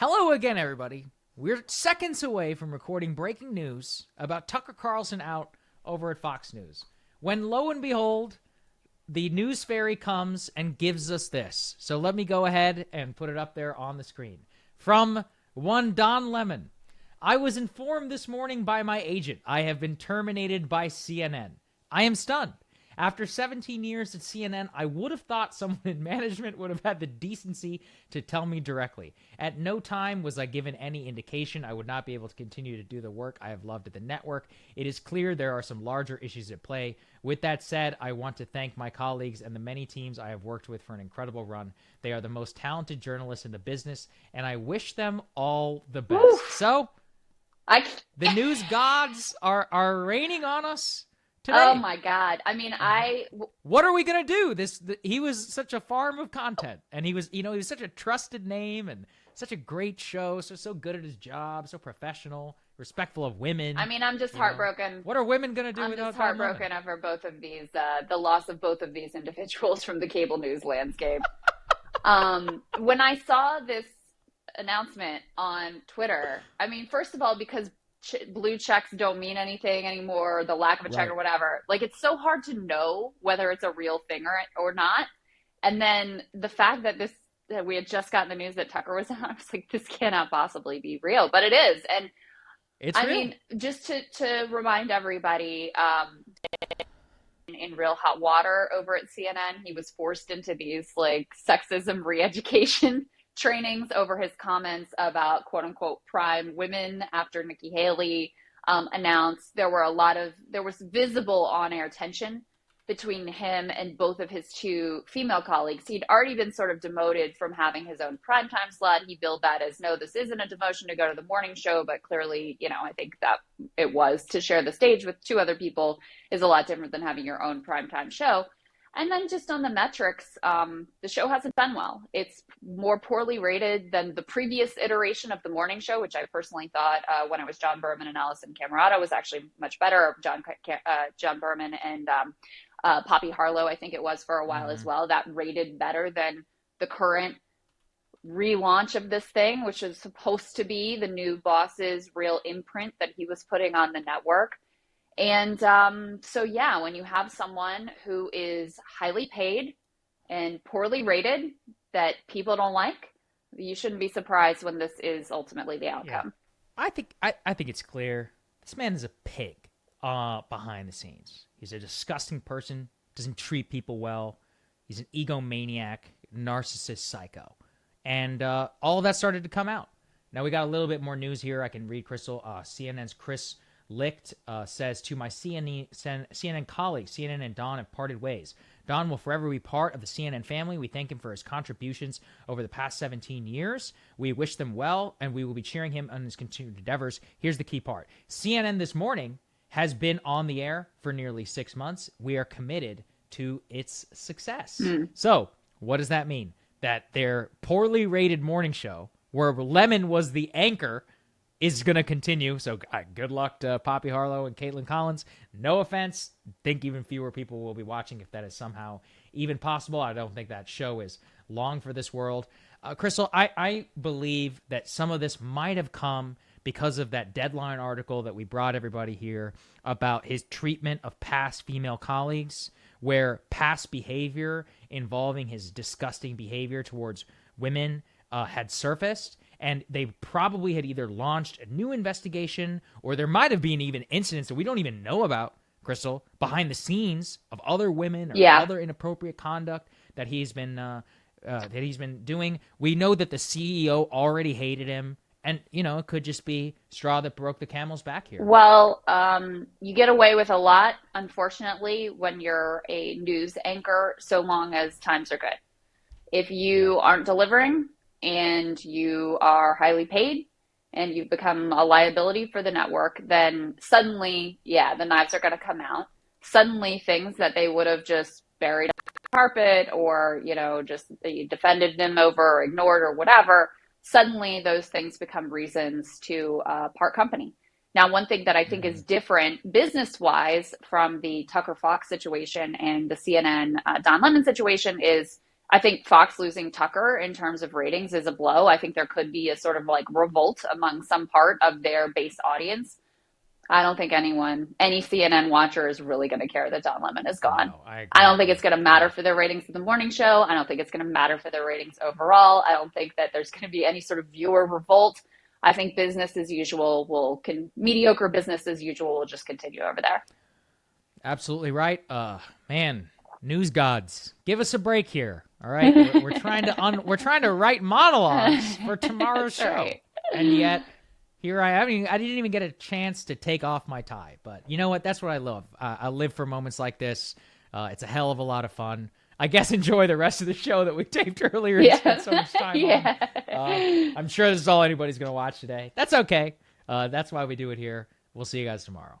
Hello again, everybody. We're seconds away from recording breaking news about Tucker Carlson out over at Fox News. When, lo and behold, the news fairy comes and gives us this. So let me go ahead and put it up there on the screen. From one Don Lemon. I was informed this morning by my agent I have been terminated by CNN. I am stunned. After 17 years at CNN, I would have thought someone in management would have had the decency to tell me directly. At no time was I given any indication I would not be able to continue to do the work I have loved at the network. It is clear there are some larger issues at play. With that said, I want to thank my colleagues and the many teams I have worked with for an incredible run. They are the most talented journalists in the business, and I wish them all the best. Oof. So, the news gods are raining on us today. Oh my God. I mean, what are we going to do? He was such a farm of content, and he was such a trusted name and such a great show. So good at his job, so professional, respectful of women. I mean, I'm just heartbroken. What are women going to do I'm without just heartbroken over both of these, the loss of both of these individuals from the cable news landscape. When I saw this announcement on Twitter, I mean, first of all, because blue checks don't mean anything anymore, the lack of a check or whatever. Like, it's so hard to know whether it's a real thing or not. And then the fact that we had just gotten the news that Tucker was on, I was like, this cannot possibly be real, but it is. And it's real. mean, just to remind everybody, in real hot water over at CNN, he was forced into these like sexism re-education trainings over his comments about quote unquote prime women after Nikki Haley announced. There was visible on-air tension between him and both of his two female colleagues. He'd already been sort of demoted from having his own primetime slot. He billed that as, no, this isn't a demotion to go to the morning show, but clearly, I think that it was to share the stage with two other people is a lot different than having your own primetime show. And then just on the metrics, the show hasn't done well. It's more poorly rated than the previous iteration of the morning show, which I personally thought when it was John Berman and Allison Camerata was actually much better. John Berman and Poppy Harlow, I think it was for a while as well. That rated better than the current relaunch of this thing, which is supposed to be the new boss's real imprint that he was putting on the network. And when you have someone who is highly paid and poorly rated that people don't like, you shouldn't be surprised when this is ultimately the outcome. Yeah. I think it's clear. This man is a pig behind the scenes. He's a disgusting person, doesn't treat people well. He's an egomaniac, narcissist psycho. And all of that started to come out. Now we got a little bit more news here. I can read, Krystal. CNN's Chris Licht says, to my CNN colleagues, CNN and Don have parted ways. Don will forever be part of the CNN family. We thank him for his contributions over the past 17 years. We wish them well, and we will be cheering him on his continued endeavors. Here's the key part. CNN this morning has been on the air for nearly 6 months. We are committed to its success. So what does that mean? That their poorly rated morning show, where Lemon was the anchor, is going to continue. So good luck to Poppy Harlow and Caitlin Collins. No offense. Think even fewer people will be watching if that is somehow even possible. I don't think that show is long for this world. Krystal, I believe that some of this might have come because of that Deadline article that we brought everybody here about his treatment of past female colleagues, where past behavior involving his disgusting behavior towards women had surfaced. And they probably had either launched a new investigation, or there might have been even incidents that we don't even know about, Krystal, behind the scenes of other women or other inappropriate conduct that he's been doing. We know that the CEO already hated him, and it could just be straw that broke the camel's back here. Well, you get away with a lot, unfortunately, when you're a news anchor, so long as times are good. If you aren't delivering, and you are highly paid and you've become a liability for the network, then suddenly, the knives are going to come out. Suddenly things that they would have just buried under the carpet or, just they defended them over or ignored or whatever, suddenly those things become reasons to part company. Now, one thing that I think is different business-wise from the Tucker Fox situation and the CNN Don Lemon situation is I think Fox losing Tucker in terms of ratings is a blow. I think there could be a sort of like revolt among some part of their base audience. I don't think any CNN watcher is really going to care that Don Lemon is gone. No, I agree. I don't think it's going to matter Yeah. for their ratings of the morning show. I don't think it's going to matter for their ratings overall. I don't think that there's going to be any sort of viewer revolt. I think business as usual mediocre business as usual will just continue over there. Absolutely right. Man, news gods, give us a break here. All right, we're trying to we're trying to write monologues for tomorrow's show, Right. and yet here I am. I didn't even get a chance to take off my tie. But you know what? That's what I love. I live for moments like this. It's a hell of a lot of fun. I guess enjoy the rest of the show that we taped earlier and spent so much time on. I'm sure this is all anybody's going to watch today. That's okay. That's why we do it here. We'll see you guys tomorrow.